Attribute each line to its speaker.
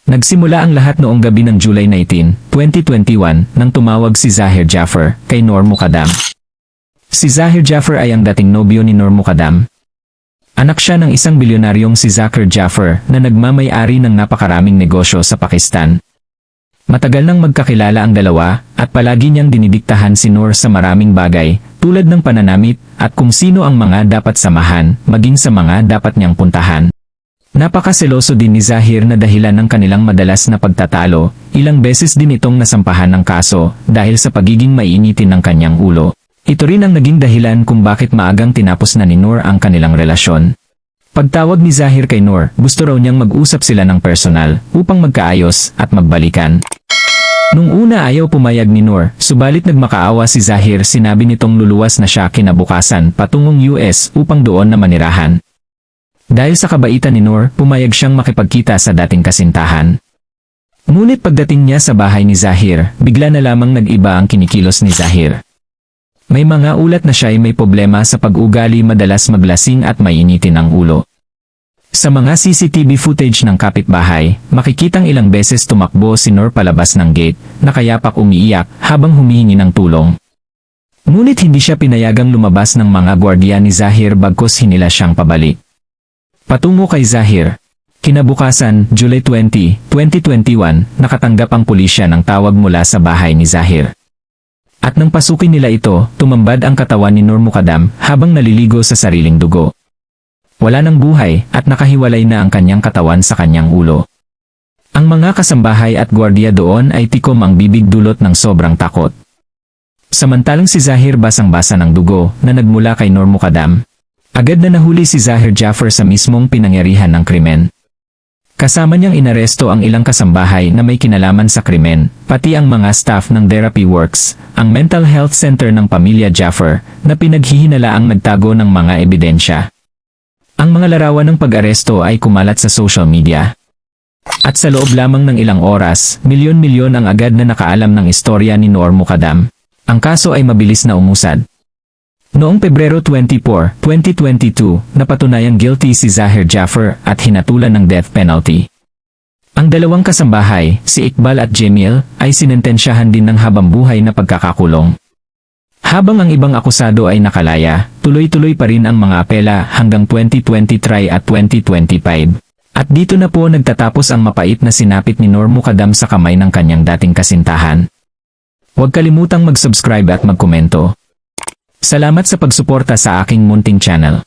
Speaker 1: Nagsimula ang lahat noong gabi ng July 19, 2021 nang tumawag si Zahir Jaffer kay Noor Mukadam. Si Zahir Jaffer ay ang dating nobyo ni Noor Mukadam. Anak siya ng isang bilyonaryong si Zahir Jaffer na nagmamay-ari ng napakaraming negosyo sa Pakistan. Matagal nang magkakilala ang dalawa at palagi niyang dinidiktahan si Noor sa maraming bagay tulad ng pananamit at kung sino ang mga dapat samahan maging sa mga dapat niyang puntahan. Napakaseloso din ni Zahir na dahilan ng kanilang madalas na pagtatalo, ilang beses din itong nasampahan ng kaso dahil sa pagiging mainitin ng kanyang ulo. Ito rin ang naging dahilan kung bakit maagang tinapos na ni Noor ang kanilang relasyon. Pagtawag ni Zahir kay Noor, gusto raw niyang mag-usap sila ng personal upang magkaayos at magbalikan. Nung una ayaw pumayag ni Noor, subalit nagmakaawa si Zahir, sinabi nitong luluwas na siya kinabukasan patungong US upang doon na manirahan. Dahil sa kabaitan ni Noor, pumayag siyang makipagkita sa dating kasintahan. Ngunit pagdating niya sa bahay ni Zahir, bigla na lamang nag-iba ang kinikilos ni Zahir. May mga ulat na siya ay may problema sa pag-ugali, madalas maglasing at mainitin ang ulo. Sa mga CCTV footage ng kapitbahay, makikitang ilang beses tumakbo si Noor palabas ng gate, nakayapak umiiyak habang humihingi ng tulong. Ngunit hindi siya pinayagang lumabas ng mga gwardiya ni Zahir bagkus hinila siyang pabalik. Patungo kay Zahir. Kinabukasan, July 20, 2021, nakatanggap ang pulisya ng tawag mula sa bahay ni Zahir. At nang pasukin nila ito, tumambad ang katawan ni Noor Mukadam habang naliligo sa sariling dugo. Wala ng buhay at nakahiwalay na ang kanyang katawan sa kanyang ulo. Ang mga kasambahay at gwardiya doon ay tikom ang bibig dulot ng sobrang takot. Samantalang si Zahir basang-basa ng dugo na nagmula kay Noor Mukadam. Agad na nahuli si Zahir Jaffer sa mismong pinangyarihan ng krimen. Kasama niyang inaresto ang ilang kasambahay na may kinalaman sa krimen, pati ang mga staff ng Therapy Works, ang mental health center ng pamilya Jaffer, na pinaghihinalaang nagtago ng mga ebidensya. Ang mga larawan ng pag-aresto ay kumalat sa social media. At sa loob lamang ng ilang oras, milyon-milyon ang agad na nakaalam ng istorya ni Noor Mukadam. Ang kaso ay mabilis na umusad. Noong Pebrero 24, 2022, napatunayang guilty si Zahir Jaffer at hinatulan ng death penalty. Ang dalawang kasambahay, si Iqbal at Jamil, ay sinentensyahan din ng habambuhay na pagkakakulong. Habang ang ibang akusado ay nakalaya, tuloy-tuloy pa rin ang mga apela hanggang 2023 at 2025. At dito na po nagtatapos ang mapait na sinapit ni Noor Mukadam sa kamay ng kanyang dating kasintahan. Huwag kalimutang mag-subscribe at magkomento. Salamat sa pagsuporta sa aking munting channel.